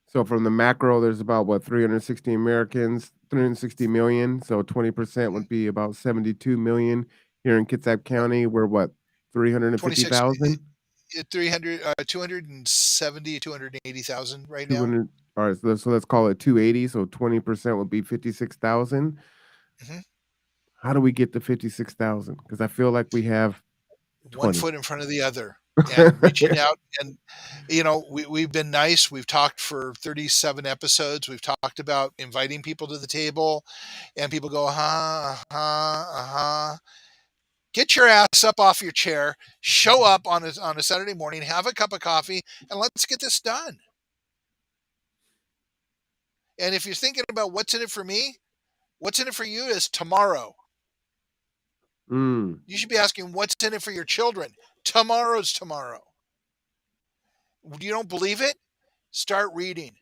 So from the macro, there's about what 360 Americans, 360 million. So 20% Mhm. would be about 72 million here in Kitsap County. We're what 26, 350,000, 300, 270, 280,000 right now. 200. All right, so let's call it 280. So 20% would be 56,000. Mhm. How do we get to 56,000? Because I feel like we have One 20. foot in front of the other and reaching out. And, we've been nice. We've talked for 37 episodes. We've talked about inviting people to the table, and people go, get your ass up off your chair, show up on a Saturday morning, have a cup of coffee, and let's get this done. And if you're thinking about what's in it for me, what's in it for you is tomorrow. Mm. You should be asking what's in it for your children. Tomorrow's tomorrow. You don't believe it? Start reading.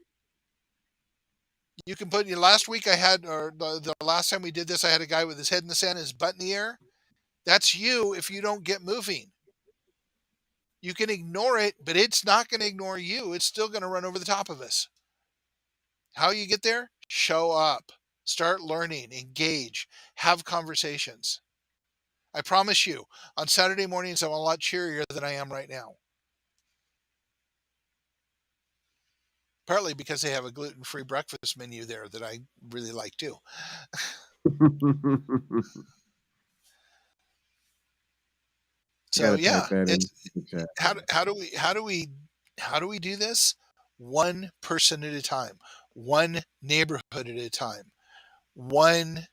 You can put last week I had, or the last time we did this, I had a guy with his head in the sand, his butt in the air. That's you if you don't get moving. You can ignore it, but it's not going to ignore you. It's still going to run over the top of us. How you get there? Show up. Start learning, engage, have conversations. I promise you, on Saturday mornings, I'm a lot cheerier than I am right now. Partly because they have a gluten-free breakfast menu there that I really like too. I So gotta type yeah, that in it's the chat. how do we do this? One person at a time, one neighborhood at a time, one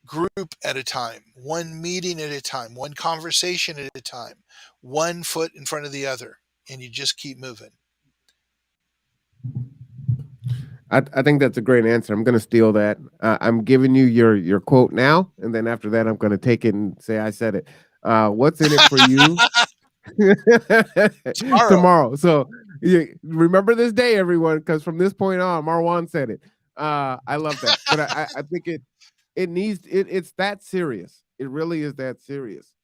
group at a time, one meeting at a time, one conversation at a time, one foot in front of the other, and you just keep moving. I think that's a great answer. I'm going to steal that. I'm giving you your quote now, and then after that, I'm going to take it and say I said it. What's in it for you Tomorrow, tomorrow? So remember this day, everyone, because from this point on, Marwan said it. I love that, but I think it's that serious. It really is that serious.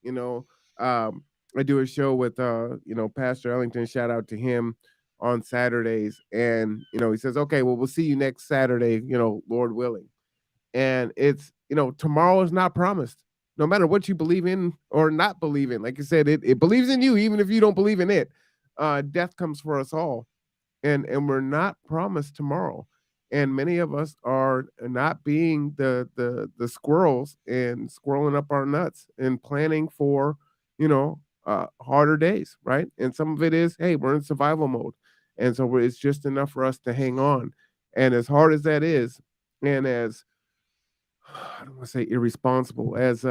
I do a show with Pastor Ellington. Shout out to him on Saturdays, and he says, "Okay, well, we'll see you next Saturday, Lord willing." And it's tomorrow is not promised. No matter what you believe in or not believe in, like you said, it believes in you, even if you don't believe in it. Death comes for us all, and we're not promised tomorrow. And many of us are not being the squirrels and squirreling up our nuts and planning for harder days, right? And some of it is, hey, we're in survival mode, and so it's just enough for us to hang on. And as hard as that is, and as I don't want to say irresponsible, as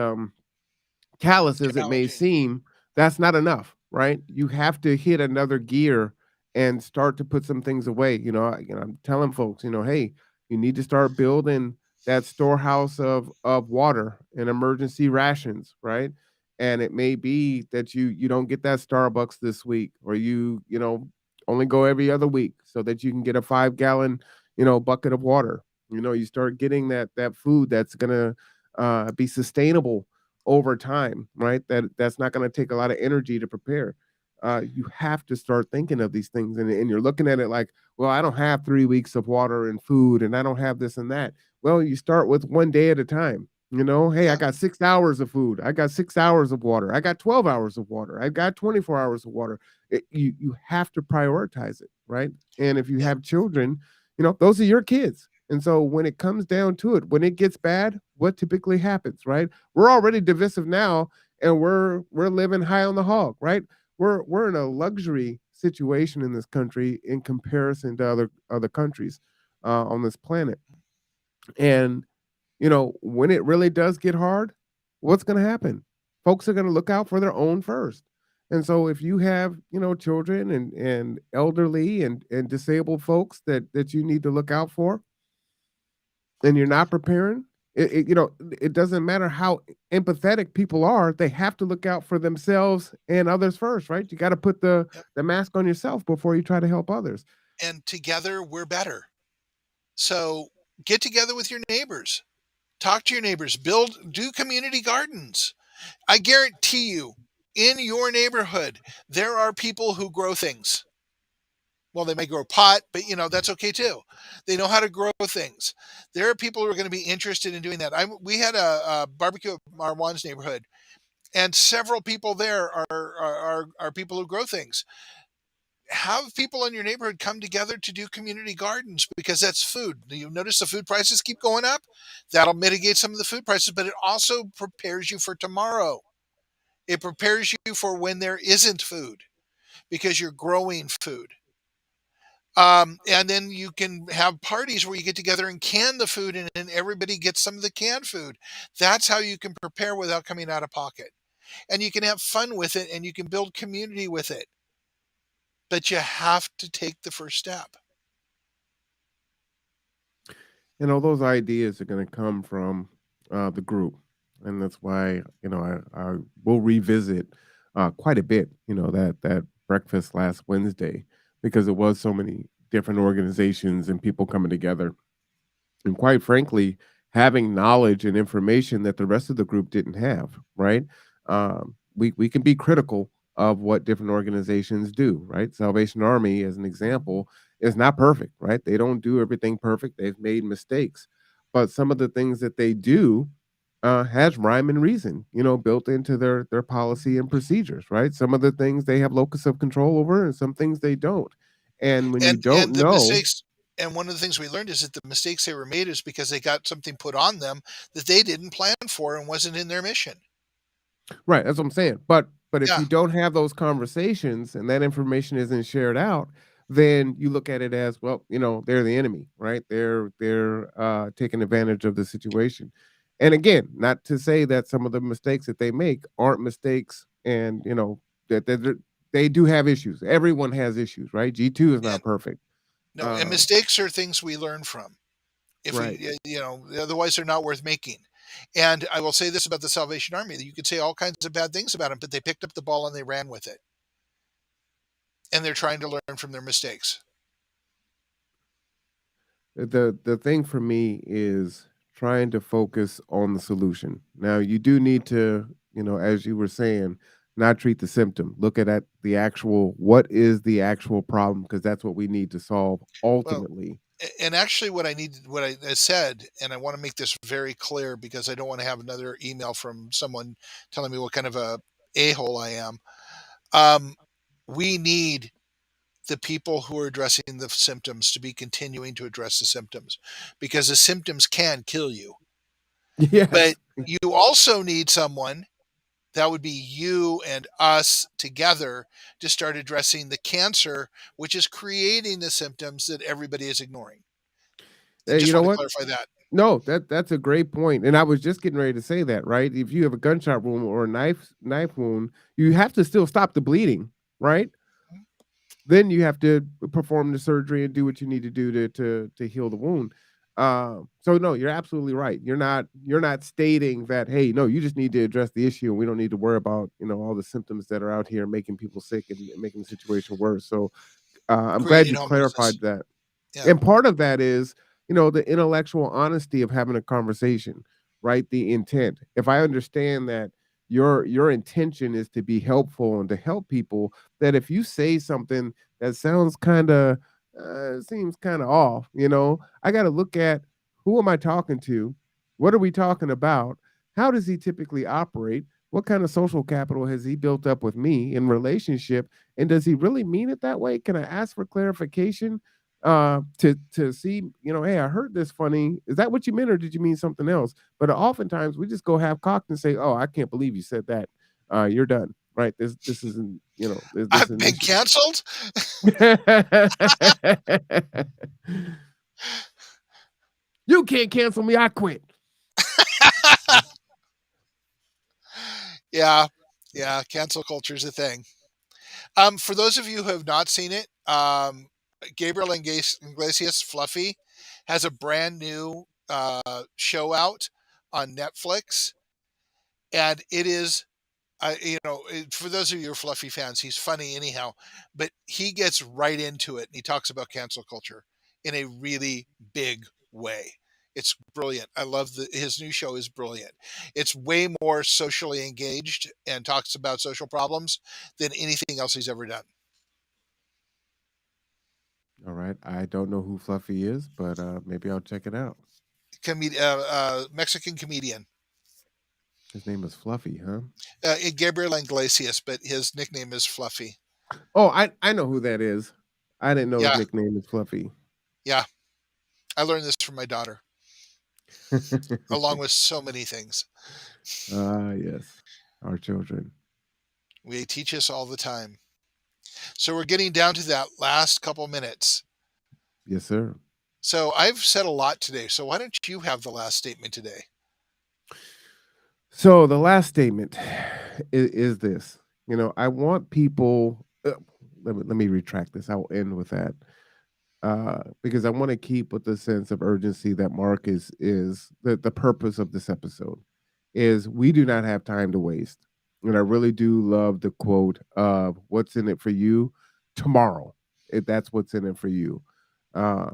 callous as it may challenging. seem, that's not enough, right? You have to hit another gear and start to put some things away. I'm telling folks, hey, you need to start building that storehouse of water and emergency rations, right? And it may be that you don't get that Starbucks this week, or only go every other week so that you can get a 5 gallon bucket of water. You start getting that food that's gonna be sustainable over time, right? That's not going to take a lot of energy to prepare. You have to start thinking of these things, and you're looking at it like, well, I don't have 3 weeks of water and food, and I don't have this and that. Well, you start with one day at a time. Hey, I Yeah. got 6 hours of food. I got 6 hours of water. I got 12 hours of water. I got 24 hours of water. You have to prioritize it, right? And if you Yeah. have children, those are your kids. And so when it comes down to it, when it gets bad, what typically happens, right? We're already divisive now, and we're living high on the hog, right? We're in a luxury situation in this country in comparison to other countries on this planet. And when it really does get hard, what's going to happen? Folks are going to look out for their own first. And so if you have, children and elderly and disabled folks that you need to look out for, and you're not preparing, it doesn't matter how empathetic people are, they have to look out for themselves and others first, right? You got to put Yep. the mask on yourself before you try to help others. And together we're better. So get together with your neighbors. Talk to your neighbors. Do community gardens. I guarantee you, in your neighborhood, there are people who grow things. Well, they may grow pot, but that's okay too. They know how to grow things. There are people who are going to be interested in doing that. We had a barbecue at Marwan's neighborhood, and several people there are people who grow things. Have people in your neighborhood come together to do community gardens, because that's food. Do you notice the food prices keep going up? That'll mitigate some of the food prices, but it also prepares you for tomorrow. It prepares you for when there isn't food, because you're growing food. And then you can have parties where you get together and can the food, and everybody gets some of the canned food. That's how you can prepare without coming out of pocket. And you can have fun with it, and you can build community with it. But you have to take the first step. Those ideas are going to come from the group, and that's why I will revisit quite a bit. That breakfast last Wednesday, because it was so many different organizations and people coming together, and quite frankly, having knowledge and information that the rest of the group didn't have. Right? We can be critical of what different organizations do. Right? Salvation Army, as an example, is not perfect. Right? They don't do everything perfect. They've made mistakes, but some of the things that they do has rhyme and reason, built into their policy and procedures. Right? Some of the things they have locus of control over, and some things they don't. And when you don't And the know. mistakes, and one of the things we learned is that the mistakes they were made is because they got something put on them that they didn't plan for and wasn't in their mission. Right, that's what I'm saying. But if Yeah. you don't have those conversations and that information isn't shared out, then you look at it as, well, they're the enemy, right? They're taking advantage of the situation. And again, not to say that some of the mistakes that they make aren't mistakes, and that they do have issues. Everyone has issues, right? G2 is not And perfect. no, and Uh, mistakes are things we learn from. If right. we, otherwise they're not worth making. And I will say this about the Salvation Army: that you could say all kinds of bad things about them, but they picked up the ball and they ran with it, and they're trying to learn from their mistakes. The thing for me is trying to focus on the solution. Now, you do need to, as you were saying, not treat the symptom. Look at the actual, what is the actual problem, because that's what we need to solve Well, ultimately. and actually, what I said, and I want to make this very clear because I don't want to have another email from someone telling me what kind of a hole I am. Um, we need the people who are addressing the symptoms to be continuing to address the symptoms, because the symptoms can kill you. But Yes. you also need someone, that would be you and us together, to start addressing the cancer, which is creating the symptoms that everybody is ignoring. And Hey, you just know want to what? clarify that. No, that's a great point, and I was just getting ready to say that, right? If you have a gunshot wound or a knife wound, you have to still stop the bleeding, right? Then you have to perform the surgery and do what you need to do to heal the wound. So no, you're absolutely right. You're not stating that, hey, no, you just need to address the issue and we don't need to worry about all the symptoms that are out here making people sick and making the situation worse. So I'm glad Creating you homelessness. clarified that. Yeah. And part of that is, the intellectual honesty of having a conversation, right? The intent. If I understand that your intention is to be helpful and to help people, that if you say something that sounds kind of seems kind of off, I got to look at, who am I talking to? What are we talking about? How does he typically operate? What kind of social capital has he built up with me in relationship? And does he really mean it that way? Can I ask for clarification? To see, hey, I heard this funny. Is that what you meant, or did you mean something else? But oftentimes we just go half cocked and say, "Oh, I can't believe you said that. You're done." Right? This isn't, this is I've an been issue. canceled. You can't cancel me. I quit. Yeah. Yeah. Cancel culture is a thing. For those of you who have not seen it, Gabriel Iglesias Fluffy has a brand new show out on Netflix, and it is, for those of you who are Fluffy fans, he's funny anyhow, but he gets right into it and he talks about cancel culture in a really big way. It's brilliant. I love his new show is brilliant. It's way more socially engaged and talks about social problems than anything else he's ever done. All right. I don't know who Fluffy is, but maybe I'll check it out. Mexican comedian, His name is Fluffy, huh? Gabriel Iglesias, but his nickname is Fluffy. Oh, I know who that is. I didn't know his Yeah, nickname is Fluffy. yeah. I learned this from my daughter, along with so many things. Ah, yes. Our children. We teach us all the time. So we're getting down to that last couple minutes. Yes, sir. So I've said a lot today. So why don't you have the last statement today? So the last statement is this. I want people. Let me retract this. I will end with that. because I want to keep with the sense of urgency that Mark is the purpose of this episode is we do not have time to waste. And I really do love the quote of what's in it for you tomorrow. If that's what's in it for you. Uh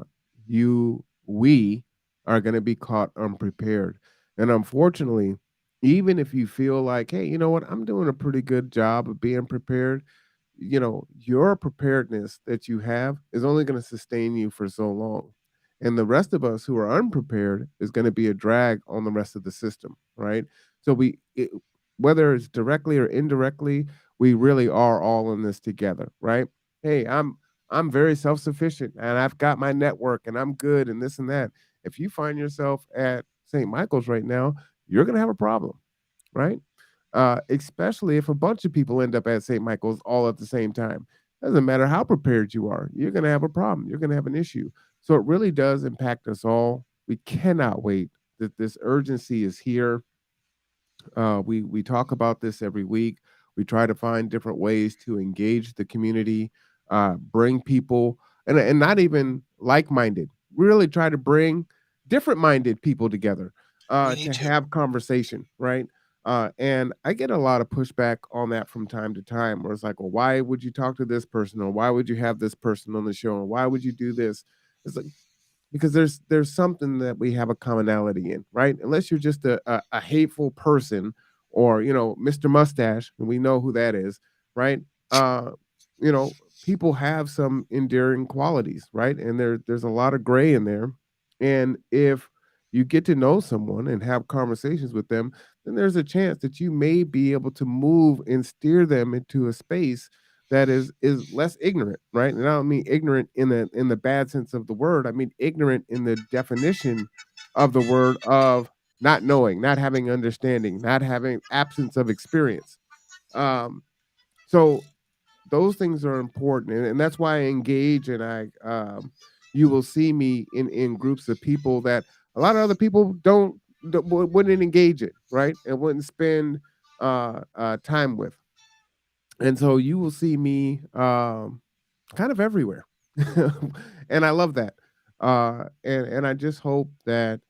we are going to be caught unprepared. And unfortunately, even if you feel like, hey, you know what, I'm doing a pretty good job of being prepared, your preparedness that you have is only going to sustain you for so long. And the rest of us who are unprepared is going to be a drag on the rest of the system, right? So whether it's directly or indirectly, we really are all in this together, right? Hey, I'm very self-sufficient and I've got my network and I'm good and this and that. If you find yourself at St. Michael's right now, you're going to have a problem, right? Especially if a bunch of people end up at St. Michael's all at the same time. Doesn't matter how prepared you are, you're going to have a problem. You're going to have an issue. So it really does impact us all. We cannot wait. That this urgency is here. We talk about this every week. We try to find different ways to engage the community, bring people, and not even like minded. Really try to bring different minded people together We need to to. have conversation, right? And I get a lot of pushback on that from time to time, where it's like, well, why would you talk to this person, or why would you have this person on the show, or why would you do this? It's like because there's something that we have a commonality in, right? Unless you're just a hateful person or Mr. Mustache, and we know who that is, right? Uh, People have some endearing qualities, right? And there's a lot of gray in there. And if you get to know someone and have conversations with them, then there's a chance that you may be able to move and steer them into a space that is less ignorant, right? And I don't mean ignorant in the bad sense of the word. I mean ignorant in the definition of the word of not knowing, not having understanding, not having absence of experience. Um, so those things are important, and that's why I engage and you will see me in groups of people that a lot of other people wouldn't engage in, right? And wouldn't spend time with. And so you will see me kind of everywhere. And I love that. And I just hope that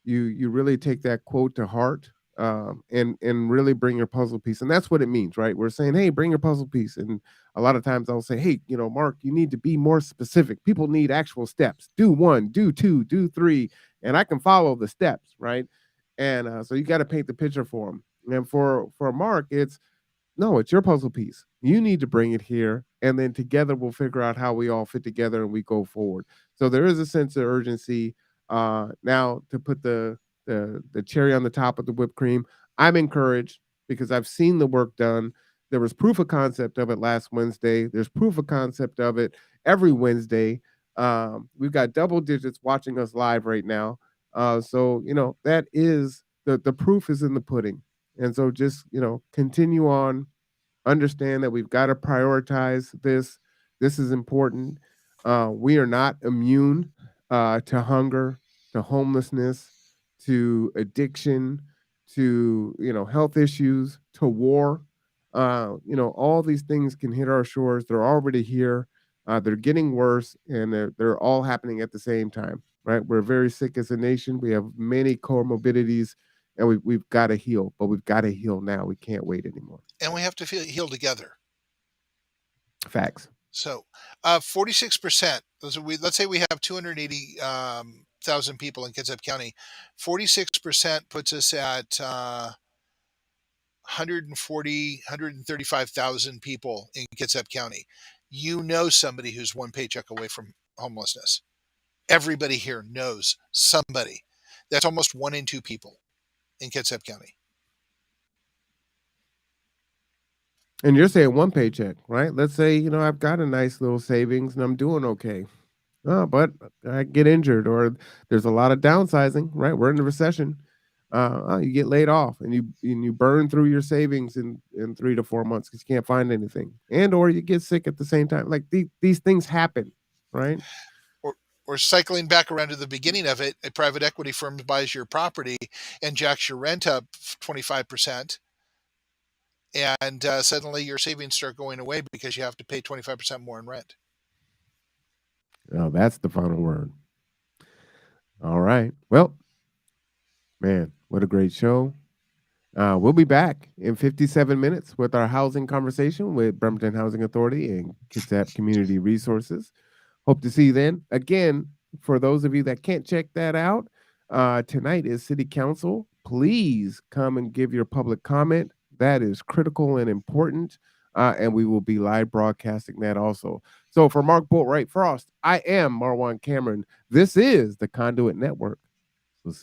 you really take that quote to heart, and really bring your puzzle piece. And that's what it means, right? We're saying, hey, bring your puzzle piece. And a lot of times I'll say, hey, Mark, you need to be more specific. People need actual steps. Do one, do two, do three, and I can follow the steps, right? And so you got to paint the picture for them. And for Mark, it's no, it's your puzzle piece. You need to bring it here, and then together we'll figure out how we all fit together and we go forward. So there is a sense of urgency. Now to put the cherry on the top of the whipped cream, I'm encouraged because I've seen the work done. There was proof of concept of it last Wednesday. There's proof of concept of it every Wednesday. We've got double digits watching us live right now. So that is the proof is in the pudding. And so just, continue on, understand that we've got to prioritize this. This is important. We are not immune to hunger, to homelessness, to addiction, to, health issues, to war. All these things can hit our shores. They're already here. They're getting worse, and they're all happening at the same time, right? We're very sick as a nation. We have many comorbidities, and we've got to heal, but we've got to heal now. We can't wait anymore. And we have to heal together. Facts. So, 46%. Let's say we have 280,000 people in Kitsap County. 46% puts us at 140, 135,000 people in Kitsap County. You know somebody who's one paycheck away from homelessness. Everybody here knows somebody. That's almost 1 in 2 people in Kitsap County. And you're saying one paycheck, right? Let's say, I've got a nice little savings and I'm doing okay. But I get injured or there's a lot of downsizing, right? We're in a recession. You get laid off and you burn through your savings in 3 to 4 months because you can't find anything. And or you get sick at the same time. Like these things happen, right? Or cycling back around to the beginning of it, a private equity firm buys your property and jacks your rent up 25%. And suddenly your savings start going away because you have to pay 25% more in rent. Oh, that's the final word. All right. Well, man, what a great show. We'll be back in 57 minutes with our housing conversation with Bremerton Housing Authority and Kitsap Community Resources. Hope to see you then. Again, for those of you that can't check that out, tonight is City Council. Please come and give your public comment. That is critical and important. And we will be live broadcasting that also. So for Mark Boatwright-Frost, I am Marwan Cameron. This is the Conduit Network.